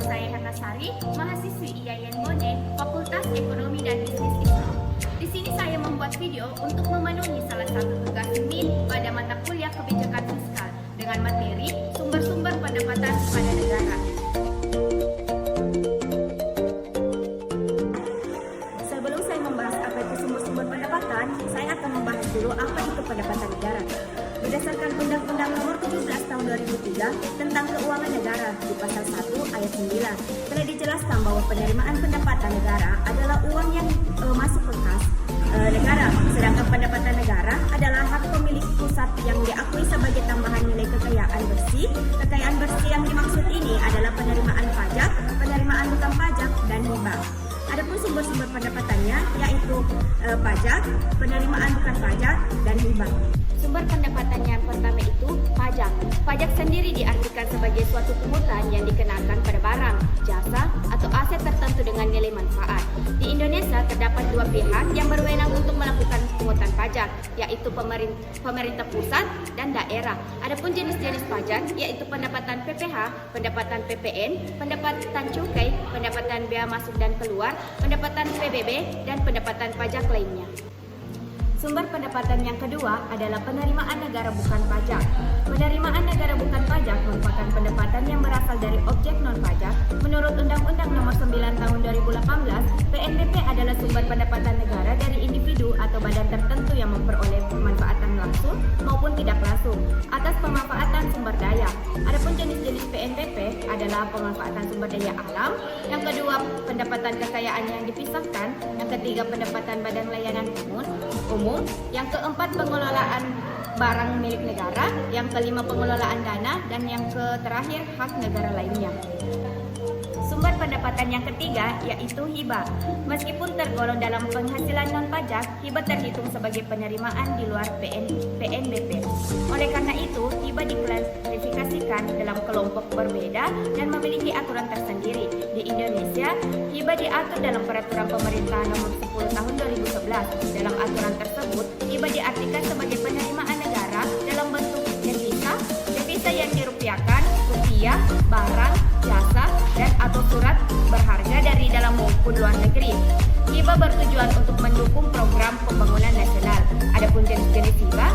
saya Hana Sari, mahasiswi IAIN Bone, Fakultas Ekonomi dan Bisnis Islam. Di sini saya membuat video untuk memenuhi salah satu tugas MIN pada mata kuliah kebijakan fiskal dengan materi sumber-sumber pendapatan pada negara. Sebelum saya membahas apa itu sumber-sumber pendapatan, saya akan membahas dulu apa itu pendapatan negara. Berdasarkan Undang-Undang Nomor 17 Tahun 2003 tentang Keuangan Negara di Pasal 1 Ayat 9 telah dijelaskan bahwa penerimaan pendapatan negara adalah uang yang masuk ke kas negara, sedangkan pendapatan negara adalah hak pemilik pusat yang diakui sebagai tambahan nilai kekayaan bersih. Kekayaan bersih yang dimaksud ini adalah penerimaan pajak, penerimaan bukan pajak, dan hibah. Adapun sumber-sumber pendapatannya yaitu pajak, penerimaan bukan pajak, dan hibah. Sumber pendapatan yang pertama itu pajak. Pajak sendiri diartikan sebagai suatu pungutan yang dikenakan pada barang, jasa, atau aset tertentu dengan nilai manfaat. Di Indonesia terdapat dua pihak yang berwenang untuk melakukan pungutan pajak, yaitu pemerintah pusat dan daerah. Adapun jenis-jenis pajak yaitu pendapatan PPh, pendapatan PPN, pendapatan cukai, pendapatan bea masuk dan keluar, pendapatan PBB, dan pendapatan pajak lainnya. Sumber pendapatan yang kedua adalah penerimaan negara bukan pajak. Penerimaan negara bukan pajak merupakan pendapatan yang berasal dari objek non-pajak. Menurut Undang-Undang Nomor 9 Tahun 2018, PNBP adalah sumber pendapatan negara dari individu atau badan tertentu yang memperoleh pemanfaatan langsung maupun tidak langsung atas pemanfaatan sumber daya. Adapun jenis-jenis PNBP adalah pemanfaatan sumber daya alam, yang kedua pendapatan kekayaan yang dipisahkan, yang ketiga pendapatan badan layanan umum, yang keempat pengelolaan barang milik negara, yang kelima pengelolaan dana, dan yang terakhir hak negara lainnya. Sumber pendapatan yang ketiga yaitu hibah. Meskipun tergolong dalam penghasilan non-pajak, hibah terhitung sebagai penerimaan di luar PNBP. Oleh karena itu, hibah diklasifikasikan dalam kelompok berbeda dan memiliki aturan tersendiri. Di Indonesia, hibah diatur dalam Peraturan Pemerintah Nomor 10 Tahun 2011. Dalam aturan tersebut, hibah diartikan sebagai penerimaan negara dalam bentuk devisa yang dirupiahkan, rupiah, barang, jasa, dan atau surat berharga dari dalam maupun luar negeri. Hibah bertujuan untuk mendukung program pembangunan nasional. Adapun jenis-jenis hibah